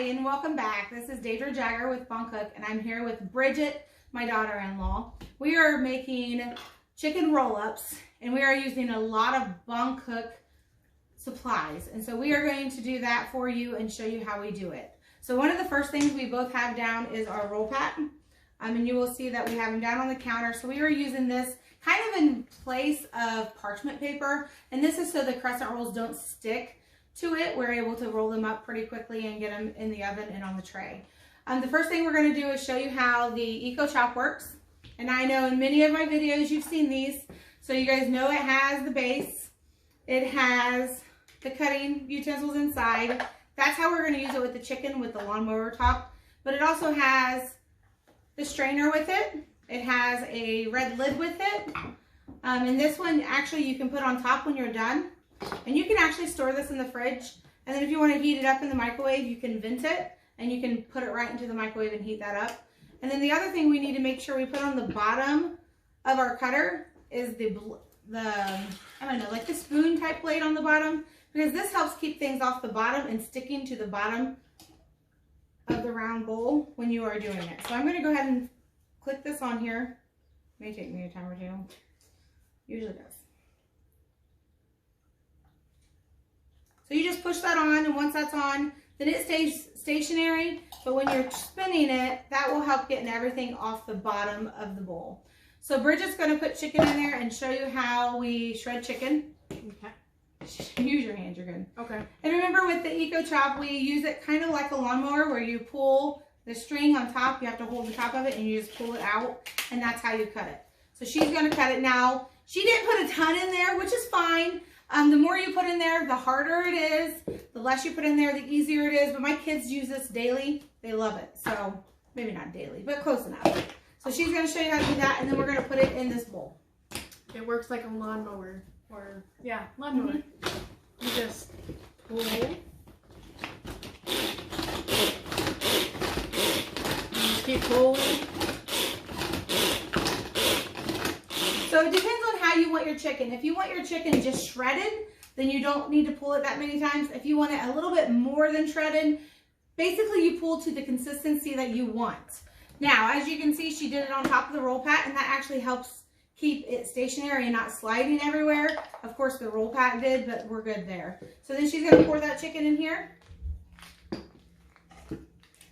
and welcome back. This is Daidra with bonCOOK, and I'm here with Bridget, my daughter-in-law. We are making chicken roll-ups, and we are using a lot of bonCOOK supplies. And so we are going to do that for you and show you how we do it. So one of the first things we both have down is our roll pack. And you will see that we have them down on the counter. So we are using this kind of in place of parchment paper. And this is so the crescent rolls don't stick to it. We're able to roll them up pretty quickly and get them in the oven and on the tray. The first thing we're going to do is show you how the Eco Chop works. And I know in many of my videos you've seen these, so you guys know it has the base, it has the cutting utensils inside. That's how we're going to use it with the chicken with the lawnmower top. But it also has the strainer with it. It has a red lid with it. And this one actually you can put on top when you're done. And you can actually store this in the fridge. And then if you want to heat it up in the microwave, you can vent it and you can put it right into the microwave and heat that up. And then the other thing we need to make sure we put on the bottom of our cutter is the I don't know, like the spoon type blade on the bottom, because this helps keep things off the bottom and sticking to the bottom of the round bowl when you are doing it. So I'm going to go ahead and click this on here. It may take me a time or two. Usually does. So you just push that on, and once that's on, then it stays stationary, but when you're spinning it, that will help getting everything off the bottom of the bowl. So Bridget's going to put chicken in there and show you how we shred chicken. Okay. Use your hands, you're good. Okay. And remember with the Eco Chop, we use it kind of like a lawnmower where you pull the string on top, you have to hold the top of it and you just pull it out, and that's how you cut it. So she's going to cut it now. She didn't put a ton in there, which is fine. The more you put in there, the harder it is. The less you put in there, the easier it is. But my kids use this daily. They love it. So maybe not daily, but close enough. So she's going to show you how to do that, and then we're going to put it in this bowl. It works like a lawnmower. Or, yeah, lawnmower. Mm-hmm. You just pull. You just keep pulling. So it depends on how you want your chicken. If you want your chicken just shredded, then you don't need to pull it that many times. If you want it a little bit more than shredded, basically you pull to the consistency that you want. Now, as you can see, she did it on top of the roll pat, and that actually helps keep it stationary and not sliding everywhere. Of course, the roll pat did, but we're good there. So then she's going to pour that chicken in here.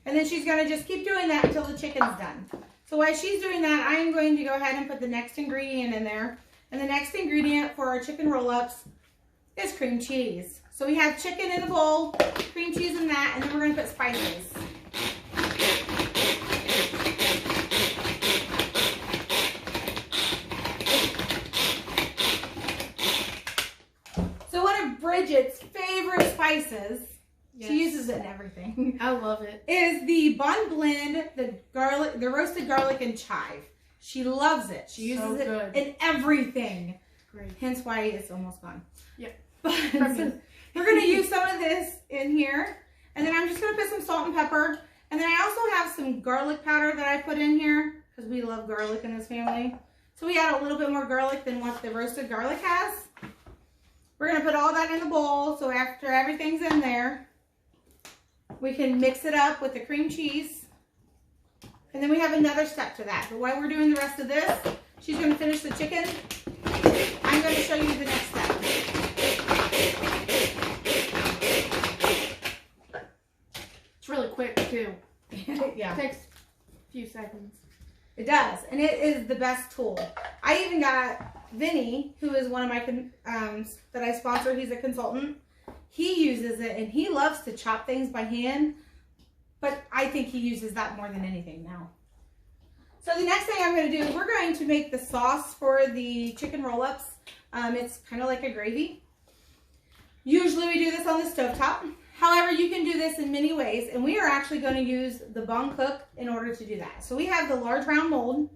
And then she's going to just keep doing that until the chicken's done. So while she's doing that, I am going to go ahead and put the next ingredient in there. And the next ingredient for our chicken roll-ups is cream cheese. So we have chicken in the bowl, cream cheese in that, and then we're going to put spices. So one of Bridget's favorite spices, yes, she uses it in everything. I love it. Is the Bon Blend, the roasted garlic and chive. She loves it. She uses it in everything. Great. Hence why it's almost gone. Yep. But so we're going to use some of this in here. And then I'm just going to put some salt and pepper. And then I also have some garlic powder that I put in here, because we love garlic in this family. So we add a little bit more garlic than what the roasted garlic has. We're going to put all that in the bowl. So after everything's in there, we can mix it up with the cream cheese. And then we have another step to that. But while we're doing the rest of this, she's going to finish the chicken. I'm going to show you the next step. It's really quick too. Yeah. It takes a few seconds. It does. And it is the best tool. I even got Vinny, who is one of my, that I sponsor. He's a consultant. He uses it, and he loves to chop things by hand, but I think he uses that more than anything now. So the next thing I'm going to do is we're going to make the sauce for the chicken roll-ups. It's kind of like a gravy. Usually we do this on the stovetop. However, you can do this in many ways, and we are actually going to use the bonCOOK in order to do that. So we have the large round mold,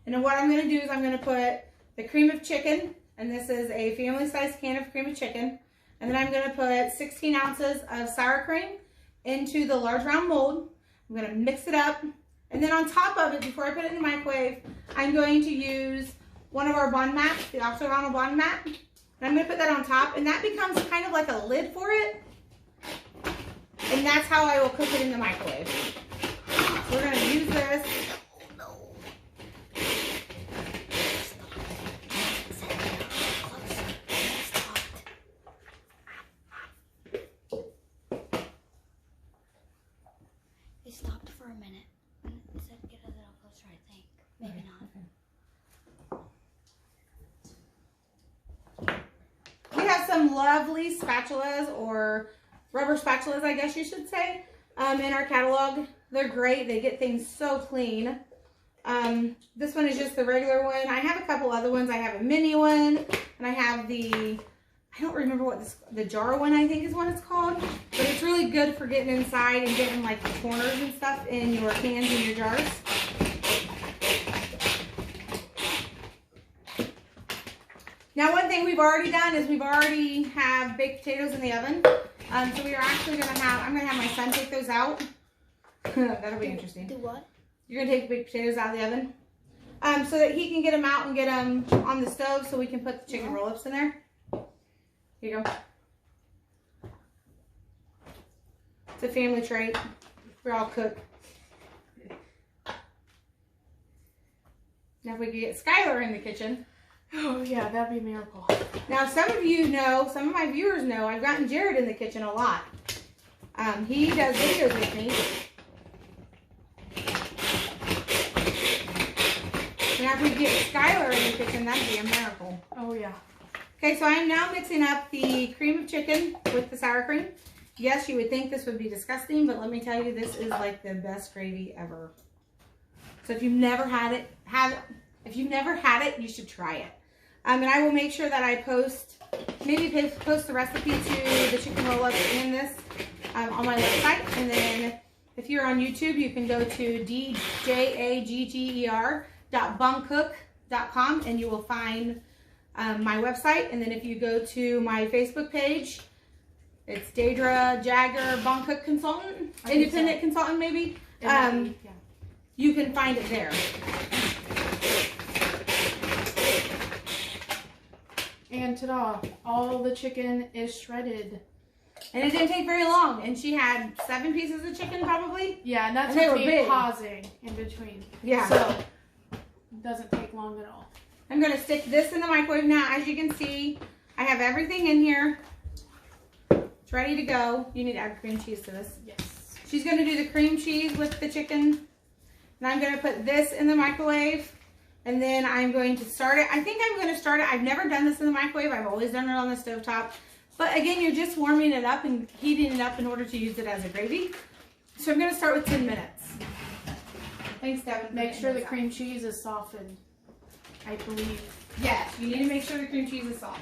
and then what I'm going to do is I'm going to put the cream of chicken, and this is a family-sized can of cream of chicken. And then I'm going to put 16 ounces of sour cream into the large round mold. I'm going to mix it up. And then on top of it, before I put it in the microwave, I'm going to use one of our Bon mats, the octagonal Bon mat. And I'm going to put that on top. And that becomes kind of like a lid for it. And that's how I will cook it in the microwave. So we're gonna use this. It stopped for a minute. And it said get a little closer, I think. Maybe not. We have some lovely spatulas, or rubber spatulas, I guess you should say, in our catalog. They're great. They get things so clean. This one is just the regular one. I have a couple other ones. I have a mini one, and I have the, I don't remember what this, the jar one I think is what it's called, but it's really good for getting inside and getting like the corners and stuff in your cans and your jars. Now, one thing we've already done is we've already have baked potatoes in the oven. So we are actually going to have, I'm going to have my son take those out. That'll be interesting. Do what? You're going to take the baked potatoes out of the oven. So that he can get them out and get them on the stove so we can put the chicken roll-ups in there. Here you go. It's a family trait. We're all cook. Now if we could get Skylar in the kitchen. Oh yeah, that'd be a miracle. Now some of you know, some of my viewers know, I've gotten Jared in the kitchen a lot. He does videos with me. Now if we get Skylar in the kitchen, that'd be a miracle. Oh yeah. Okay, so I am now mixing up the cream of chicken with the sour cream. Yes, you would think this would be disgusting, but let me tell you, this is like the best gravy ever. So if you've never had it, you should try it. And I will make sure that I post the recipe to the chicken roll-ups and this on my website. And then if you're on YouTube, you can go to djagger.boncook.com and you will find my website. And then if you go to my Facebook page, it's Daidra Jagger bonCOOK Consultant, Independent Consultant maybe. Yeah. You can find it there. And ta-da, all the chicken is shredded. And it didn't take very long. And she had 7 pieces of chicken probably. Yeah, and that's and they were me big. pausing in between. Yeah. So, it doesn't take long at all. I'm going to stick this in the microwave now. As you can see, I have everything in here. It's ready to go. You need to add cream cheese to this. Yes. She's going to do the cream cheese with the chicken. And I'm going to put this in the microwave. And then I'm going to start it. I think I'm going to start it. I've never done this in the microwave. I've always done it on the stovetop. But again, you're just warming it up and heating it up in order to use it as a gravy. So I'm going to start with 10 minutes. Thanks, Devin. Make sure the cream cheese is softened, I believe. Yes, you need to make sure the cream cheese is soft.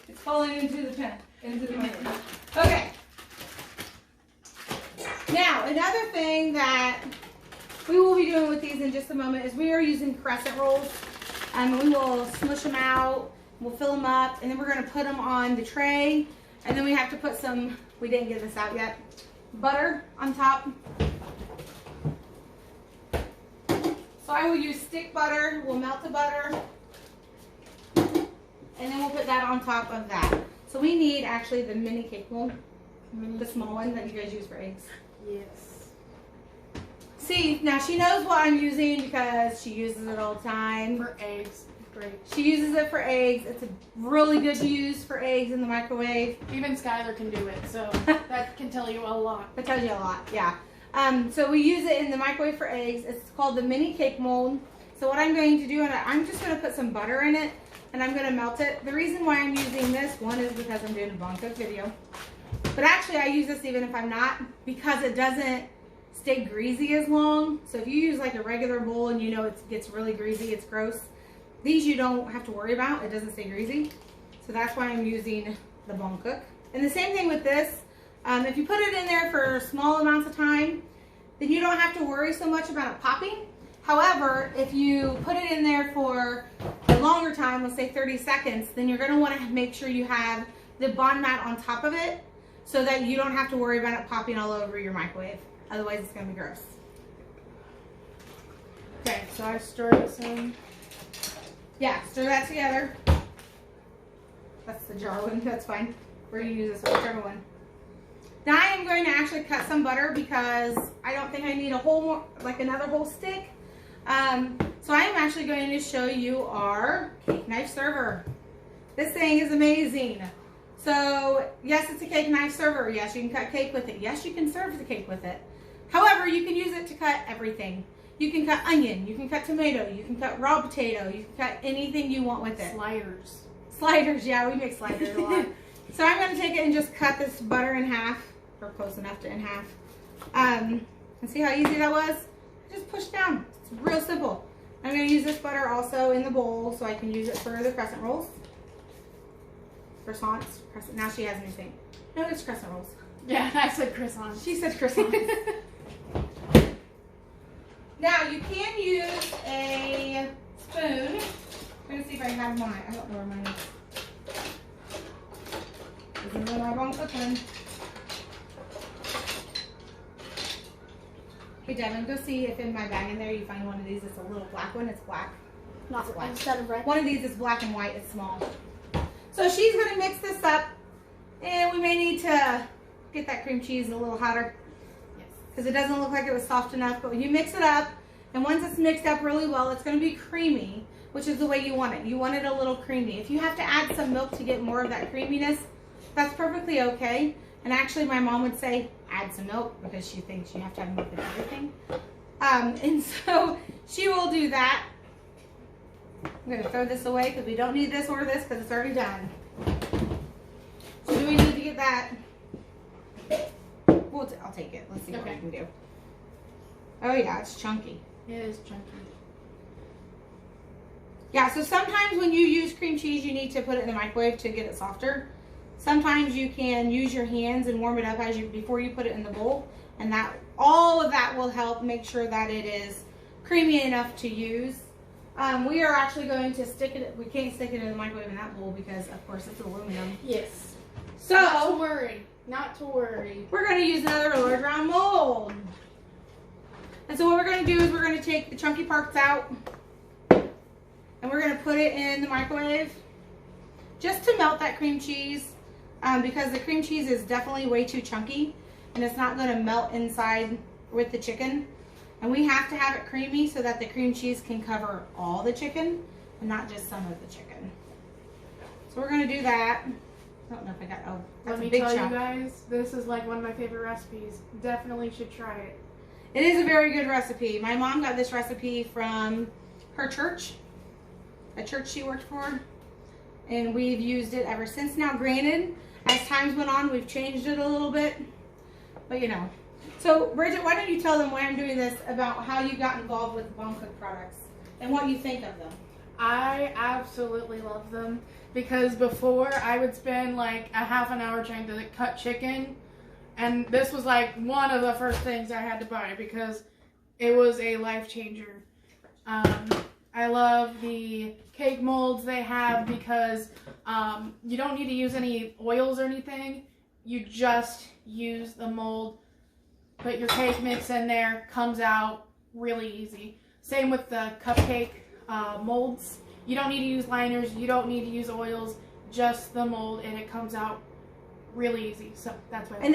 It's falling into the pan, into the microwave. Okay. Now, another thing that we will be doing with these in just a moment is we are using crescent rolls. We will smush them out, we'll fill them up, and then we're going to put them on the tray. And then we have to put some, we didn't get this out yet, butter on top. So I will use stick butter, we'll melt the butter, and then we'll put that on top of that. So we need actually the mini cake mold, the small one that you guys use for eggs. Yes. See, now she knows what I'm using because she uses it all the time. For eggs, great. She uses it for eggs. It's a really good to use for eggs in the microwave. Even Skylar can do it, so that can tell you a lot. That tells you a lot, yeah. So we use it in the microwave for eggs. It's called the mini cake mold. So what I'm going to do, I'm just going to put some butter in it and I'm going to melt it. The reason why I'm using this one is because I'm doing a bonCOOK video. But actually I use this even if I'm not, because it doesn't stay greasy as long. So if you use like a regular bowl and you know it gets really greasy, it's gross. These you don't have to worry about. It doesn't stay greasy. So that's why I'm using the bonCOOK. And the same thing with this. If you put it in there for small amounts of time, then you don't have to worry so much about it popping. However, if you put it in there for a longer time, let's say 30 seconds, then you're going to want to make sure you have the bond mat on top of it so that you don't have to worry about it popping all over your microwave. Otherwise, it's going to be gross. Okay, so I stir this in. Yeah, stir that together. That's the jar one. That's fine. We're going to use this one, whichever one. Now I am going to actually cut some butter because I don't think I need a whole, like another whole stick. So I am actually going to show you our cake knife server. This thing is amazing. So yes, it's a cake knife server. Yes, you can cut cake with it. Yes, you can serve the cake with it. However, you can use it to cut everything. You can cut onion, you can cut tomato, you can cut raw potato, you can cut anything you want with it. Sliders. Sliders, yeah, we make sliders a lot. So I'm going to take it and just cut this butter in half, or close enough to in half. And see how easy that was? Just push down. It's real simple. I'm going to use this butter also in the bowl so I can use it for the crescent rolls. Croissants. Crescent. Now she has a new thing. No, it's crescent rolls. Yeah, I said croissants. She said croissants. Now you can use a spoon. I'm going to see if I have mine. I don't know where mine is. This is my bonCOOKing. Hey Devin, go see if in my bag in there you find one of these. It's a little black one. It's black. Not black. instead of red. One of these is black and white. It's small. So she's going to mix this up, and we may need to get that cream cheese a little hotter because it doesn't look like it was soft enough. But when you mix it up, and once it's mixed up really well, it's going to be creamy, which is the way you want it. You want it a little creamy. If you have to add some milk to get more of that creaminess, that's perfectly okay. And actually, my mom would say, add some milk because she thinks you have to have milk in everything. And so she will do that. I'm going to throw this away because we don't need this or this because it's already done. So do we need to get that? I'll take it. Let's see what we can do. Oh yeah, it's chunky. It is chunky. Yeah, so sometimes when you use cream cheese, you need to put it in the microwave to get it softer. Sometimes you can use your hands and warm it up before you put it in the bowl, and that all of that will help make sure that it is creamy enough to use. We are actually going to stick it. We can't stick it in the microwave in that bowl because, of course, it's aluminum. Yes. So not to worry. Not to worry. We're going to use another large round mold. And so what we're going to do is we're going to take the chunky parts out, and we're going to put it in the microwave just to melt that cream cheese. Because the cream cheese is definitely way too chunky and it's not going to melt inside with the chicken. And we have to have it creamy so that the cream cheese can cover all the chicken and not just some of the chicken. So we're going to do that. I don't know if I got, oh, that's a big chunk. Let me tell you guys, this is like one of my favorite recipes. Definitely should try it. It is a very good recipe. My mom got this recipe from her church, a church she worked for. And we've used it ever since. Now, granted, as times went on, we've changed it a little bit, but you know. So, Bridget, why don't you tell them why I'm doing this, about how you got involved with bonCOOK products and what you think of them. I absolutely love them because before I would spend like a half an hour trying to cut chicken, and this was like one of the first things I had to buy because it was a life changer. I love the cake molds they have because you don't need to use any oils or anything. You just use the mold, put your cake mix in there, comes out really easy. Same with the cupcake molds. You don't need to use liners, you don't need to use oils, just the mold, and it comes out really easy. So that's why. And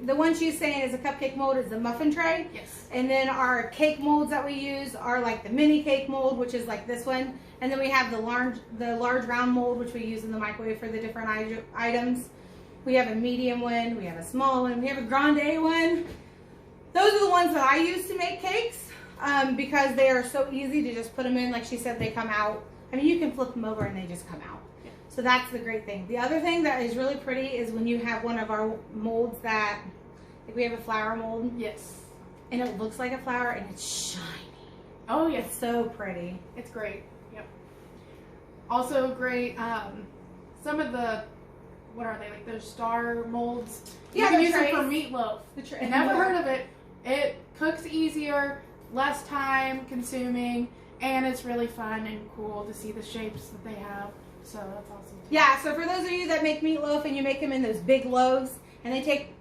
the one she's saying is a cupcake mold is the muffin tray. Yes. And And then our cake molds that we use are like the mini cake mold, which is like this one. And then we have the large round mold, which we use in the microwave for the different items. We have a medium one, we have a small one, we have a grande one. Those are the ones that I use to make cakes because they are so easy to just put them in. Like she said, they come out. I mean, you can flip them over and they just come out. So that's the great thing. The other thing that is really pretty is when you have one of our molds that, like we have a flower mold. yes. And it looks like a flower and it's shiny. Oh yes. It's so pretty. It's great. Yep. Also great. Some of the, what are they, like those star molds? Yeah, you can the use trays. them for meatloaf. The Never heard of it. It cooks easier, less time consuming, and it's really fun and cool to see the shapes that they have. So that's awesome. Yeah, so for those of you that make meatloaf and you make them in those big loaves, and they take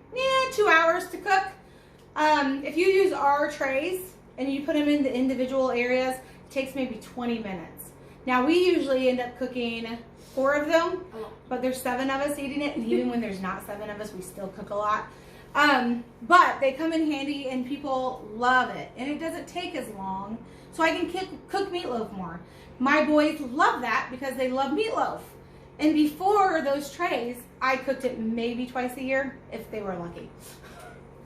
2 hours to cook. If you use our trays and you put them in the individual areas, it takes maybe 20 minutes. Now we usually end up cooking 4 of them, but there's 7 of us eating it, and even when there's not 7 of us, we still cook a lot. But they come in handy and people love it, and it doesn't take as long, so I can cook meatloaf more. My boys love that because they love meatloaf. And before those trays, I cooked it maybe twice a year if they were lucky.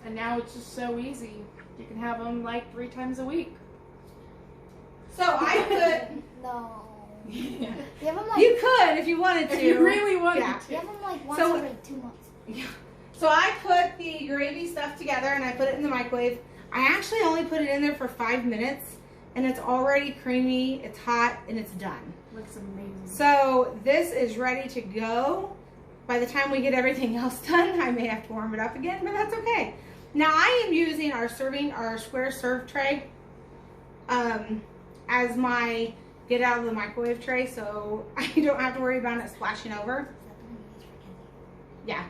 And now it's just so easy. You can have them like 3 times a week. So I could. No. Yeah. You have them like. You could if you wanted to. If you really wanted Yeah. to. You have them like once So- every 2 months. Yeah. So I put the gravy stuff together and I put it in the microwave. I actually only put it in there for 5 minutes, and it's already creamy, it's hot, and it's done. Looks amazing. So this is ready to go. By the time we get everything else done, I may have to warm it up again, but that's okay. Now I am using our square serve tray as my get out of the microwave tray, so I don't have to worry about it splashing over. Yeah.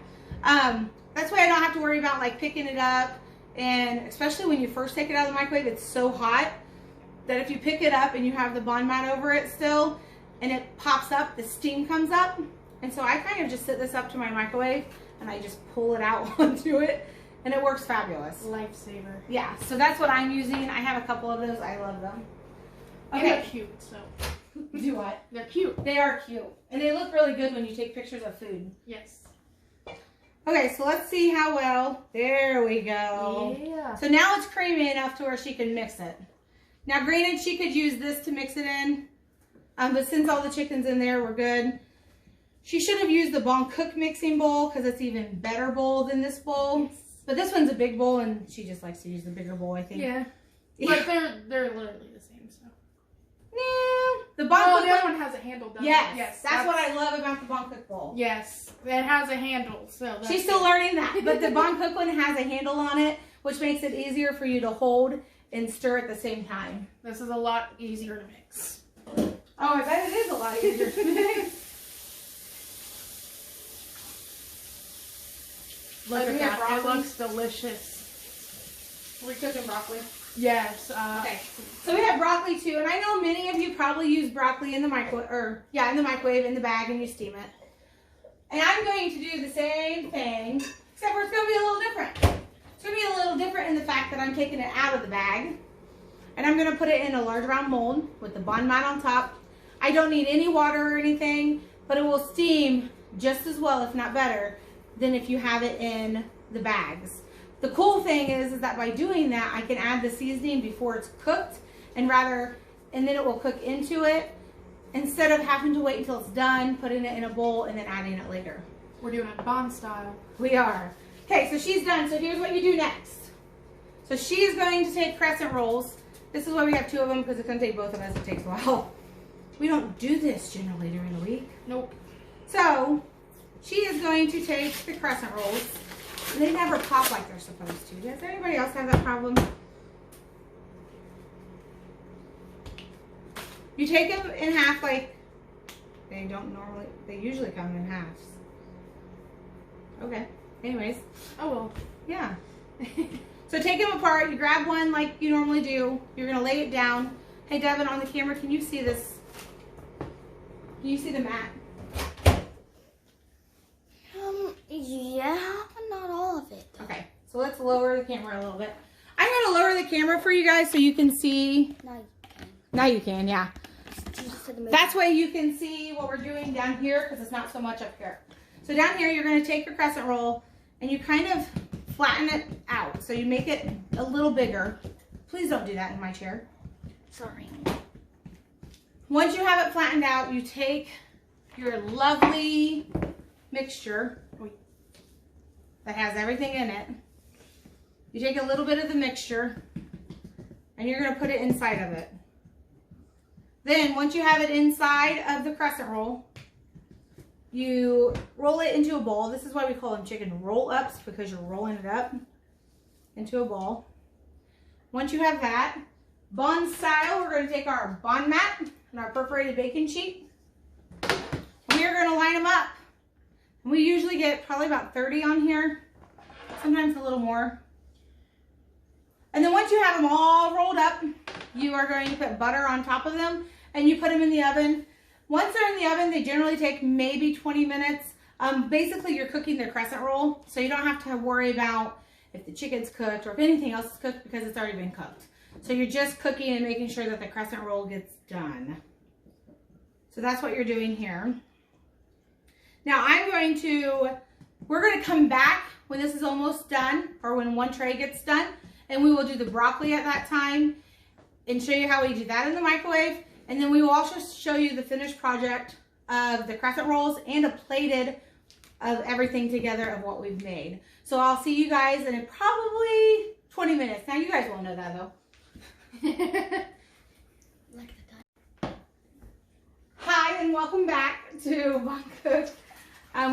That's why I don't have to worry about like picking it up, and especially when you first take it out of the microwave, it's so hot that if you pick it up and you have the bun mat over it still and it pops up, the steam comes up. And so I kind of just sit this up to my microwave and I just pull it out onto it, and it works fabulous. Lifesaver. Yeah, so that's what I'm using. I have a couple of those. I love them. And they're Okay. cute, so. Do what? They're cute. They are cute. And they look really good when you take pictures of food. Yes. Okay, so let's see how well. There we go. Yeah. So now it's creamy enough to where she can mix it. Now, granted, she could use this to mix it in, but since all the chicken's in there, we're good. She should have used the bonCOOK mixing bowl because it's even better bowl than this bowl. Yes. But this one's a big bowl, and she just likes to use the bigger bowl, I think. Yeah. Yeah. But they're literally the same, so. No, the Oh, bonCOOK the other one has a handle, doesn't Yes, it? Yes. that's what I love about the bonCOOK bowl. Yes. It has a handle, so that's She's still good. learning that, but the bonCOOK one has a handle on it, which makes it easier for you to hold and stir at the same time. This is a lot easier to mix. Oh, I bet it is a lot easier to mix. Look Oh, do at we have that. It broccoli? looks delicious. We're cooking broccoli. Yes. Okay, so we have broccoli too, and I know many of you probably use broccoli in the microwave, in the microwave, in the bag, and you steam it. And I'm going to do the same thing, except for it's going to be a little different. It's going to be a little different in the fact that I'm taking it out of the bag, and I'm going to put it in a large round mold with the bun mat on top. I don't need any water or anything, but it will steam just as well, if not better, than if you have it in the bags. The cool thing is that by doing that, I can add the seasoning before it's cooked, and then it will cook into it instead of having to wait until it's done, putting it in a bowl, and then adding it later. We're doing it Bon style. We are. Okay, so she's done. So here's what you do next. So she's going to take crescent rolls. This is why we have 2 of them, because it's going to take both of us. It takes a while. We don't do this generally during the week. Nope. So she is going to take the crescent rolls. They never pop like they're supposed to. Does anybody else have that problem? You take them in half like they usually come in halves. Okay. Anyways. Oh well. Yeah. So take them apart. You grab one like you normally do. You're going to lay it down. Hey, Devin, on the camera, can you see this? Can you see the mat? Yeah, but not all of it. Okay. So let's lower the camera a little bit. I'm going to lower the camera for you guys so you can see. Now you can. Now you can, yeah. Just to the middle. That's why you can see what we're doing down here because it's not so much up here. So down here, you're going to take your crescent roll and you kind of flatten it out. So you make it a little bigger. Please don't do that in my chair. Sorry. Once you have it flattened out, you take your lovely mixture that has everything in it. You take a little bit of the mixture and you're going to put it inside of it. Then once you have it inside of the crescent roll, you roll it into a ball. This is why we call them chicken roll-ups, because you're rolling it up into a ball. Once you have that, bun style, we're going to take our bun mat and our perforated baking sheet. And we are going to line them up. And we usually get probably about 30 on here. sometimes a little more. And then once you have them all rolled up, you are going to put butter on top of them and you put them in the oven. Once they're in the oven, they generally take maybe 20 minutes. Basically, you're cooking their crescent roll, so you don't have to worry about if the chicken's cooked or if anything else is cooked because it's already been cooked. So you're just cooking and making sure that the crescent roll gets done. So that's what you're doing here. Now we're going to come back when this is almost done or when one tray gets done, and we will do the broccoli at that time and show you how we do that in the microwave. And then we will also show you the finished project of the crescent rolls and a plated of everything together of what we've made. So I'll see you guys in probably 20 minutes. Now you guys won't know that though. Like the time. Hi and welcome back to bonCOOK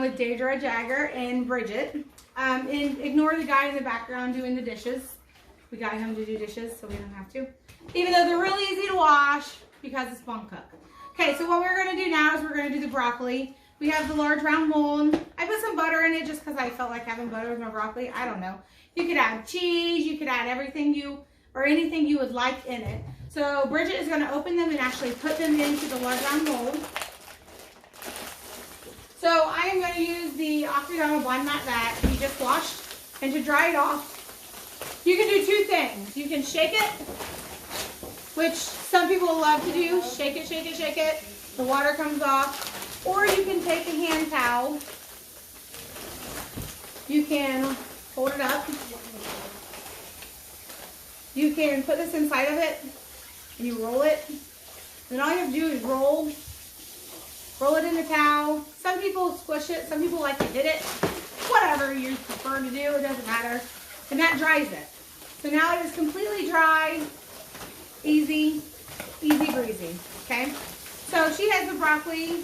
with Daidra Jagger and Bridget. And ignore the guy in the background doing the dishes. We got him to do dishes so we don't have to. Even though they're really easy to wash because it's bonCOOK. Okay, so what we're going to do now is we're going to do the broccoli. We have the large round mold. I put some butter in it just because I felt like having butter with my broccoli. I don't know. You could add cheese. You could add everything anything you would like in it. So Bridget is going to open them and actually put them into the large round mold. So I am going to use the Octagonal Bond Mat that we just washed, and to dry it off, you can do two things. You can shake it, which some people love to do. Shake it, shake it, shake it. The water comes off. Or you can take a hand towel. You can hold it up. You can put this inside of it and you roll it. Then all you have to do is roll it in the towel. Some people squish it. Some people like to hit it. Whatever you prefer to do, it doesn't matter. And that dries it. So now it is completely dry. Easy breezy. Okay? So she has the broccoli.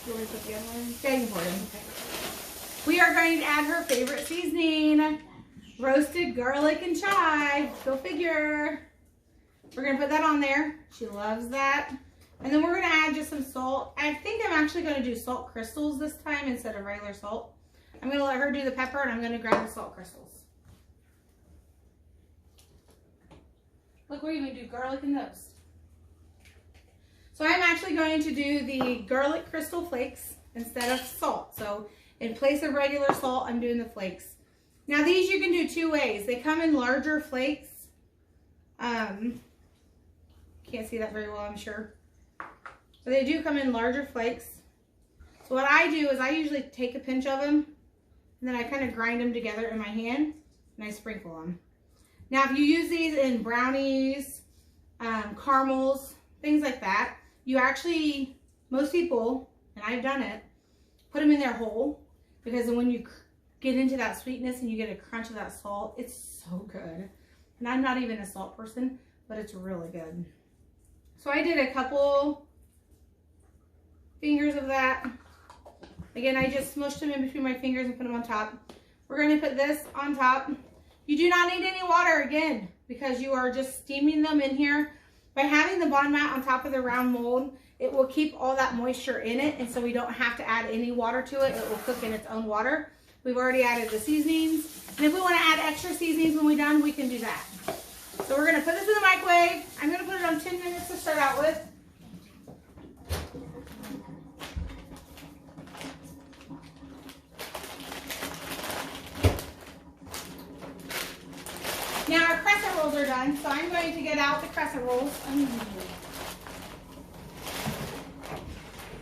You want me to put the other one? Yeah, you can pour it in. Okay. We are going to add her favorite seasoning. Roasted garlic and chive. Go figure. We're going to put that on there. She loves that. And then we're going to add just some salt. I think I'm actually going to do salt crystals this time instead of regular salt. I'm going to let her do the pepper and I'm going to grab the salt crystals. Look, we're going to do garlic and those. So I'm actually going to do the garlic crystal flakes instead of salt. So in place of regular salt, I'm doing the flakes. Now these you can do two ways. They come in larger flakes. Can't see that very well, I'm sure. But they do come in larger flakes. So what I do is I usually take a pinch of them and then I kind of grind them together in my hand and I sprinkle them. Now if you use these in brownies, caramels, things like that, you actually, most people, and I've done it, put them in there whole, because when you get into that sweetness and you get a crunch of that salt, it's so good. And I'm not even a salt person, but it's really good. So I did a couple fingers of that. Again, I just smushed them in between my fingers and put them on top. We're going to put this on top. You do not need any water again, because you are just steaming them in here. By having the bond mat on top of the round mold, it will keep all that moisture in it, and so we don't have to add any water to it. It will cook in its own water. We've already added the seasonings, and if we want to add extra seasonings when we're done, we can do that. So we're going to put this in the microwave. I'm going to put it on 10 minutes to start out with. Now our crescent rolls are done, so I'm going to get out the crescent rolls.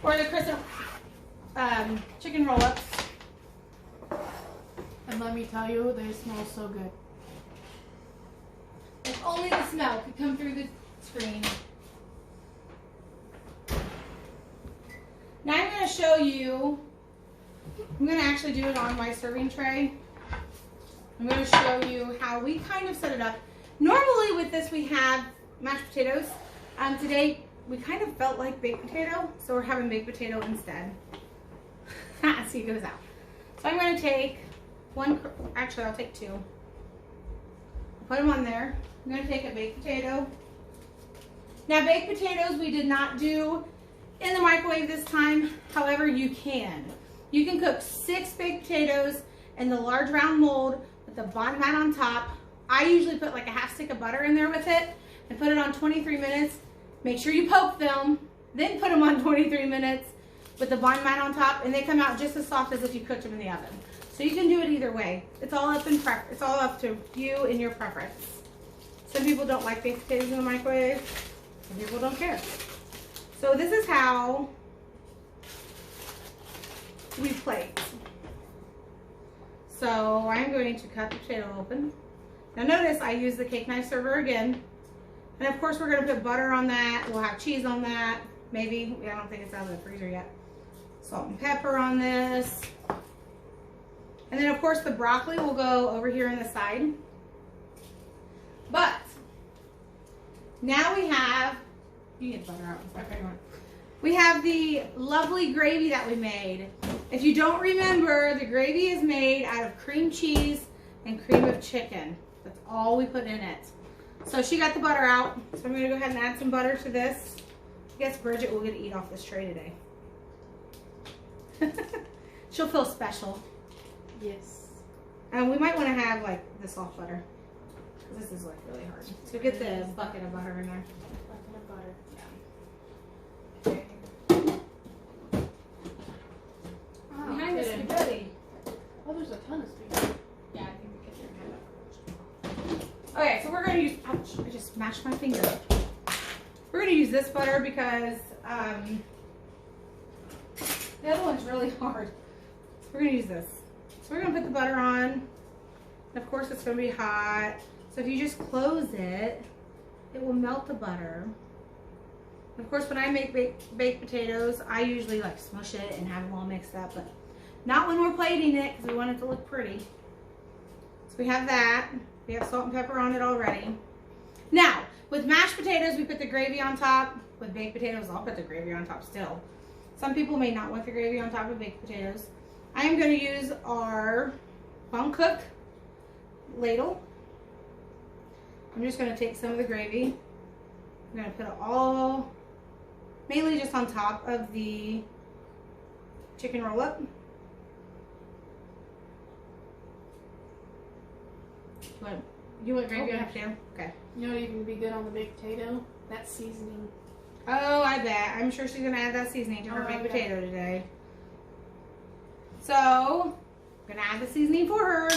Or the crescent chicken roll-ups. And let me tell you, they smell so good. If only the smell could come through the screen. Now I'm going to show you, I'm going to actually do it on my serving tray. I'm going to show you how we kind of set it up. Normally with this we have mashed potatoes. Today we kind of felt like baked potato, so we're having baked potato instead. See, it goes out. So I'm going to take one, actually I'll take two. Put them on there. I'm going to take a baked potato. Now baked potatoes we did not do in the microwave this time. However, you can. You can cook 6 baked potatoes in the large round mold with the bun mat on top. I usually put like a half stick of butter in there with it and put it on 23 minutes. Make sure you poke them, then put them on 23 minutes with the bun mat on top, and they come out just as soft as if you cooked them in the oven. So you can do it either way. It's all up to you and your preference. Some people don't like baked potatoes in the microwave. Some people don't care. So this is how we plate. So I'm going to cut the potato open. Now notice I use the cake knife server again. And of course we're going to put butter on that. We'll have cheese on that. Maybe. I don't think it's out of the freezer yet. Salt and pepper on this. And then of course the broccoli will go over here on the side. But now we have, you get butter out. Okay, we have the lovely gravy that we made. If you don't remember, the gravy is made out of cream cheese and cream of chicken. That's all we put in it. So she got the butter out. So I'm going to go ahead and add some butter to this. I guess Bridget will get to eat off this tray today. She'll feel special. Yes. And we might want to have like the soft butter. This is like really hard. So get the bucket of butter in there. Bucket of butter. Yeah. Behind the spaghetti. Oh, there's a ton of spaghetti. Yeah, I think we get your. Okay, so we're going to use, ouch, I just smashed my finger. We're going to use this butter because the other one's really hard. So we're going to use this. So we're going to put the butter on. And of course it's going to be hot. So if you just close it, it will melt the butter. Of course, when I make baked potatoes, I usually like smush it and have them all mixed up, but not when we're plating it because we want it to look pretty. So we have that. We have salt and pepper on it already. Now, with mashed potatoes, we put the gravy on top. With baked potatoes, I'll put the gravy on top still. Some people may not want the gravy on top of baked potatoes. I am going to use our bonCOOK ladle. I'm just going to take some of the gravy. I'm going to put it all, mainly just on top of the chicken roll-up. You want gravy on the potato? Okay. You know what even be good on the baked potato? That seasoning. Oh, I bet. I'm sure she's going to add that seasoning to her baked potato today. So, I'm going to add the seasoning for her.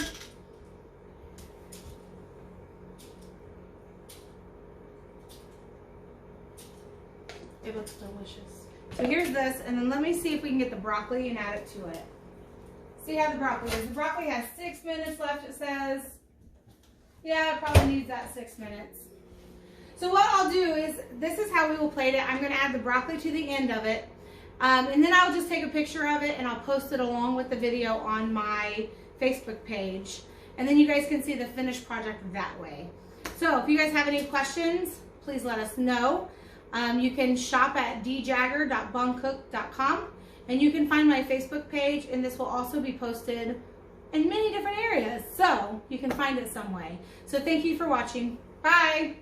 It looks delicious. So here's this, and then let me see if we can get the broccoli and add it to it. See how the broccoli is. The broccoli has 6 minutes left, it says. Yeah, it probably needs that 6 minutes. So what I'll do is, this is how we will plate it. I'm going to add the broccoli to the end of it. And then I'll just take a picture of it and I'll post it along with the video on my Facebook page. And then you guys can see the finished project that way. So if you guys have any questions, please let us know. You can shop at djagger.boncook.com and you can find my Facebook page, and this will also be posted in many different areas. So you can find it some way. So thank you for watching. Bye.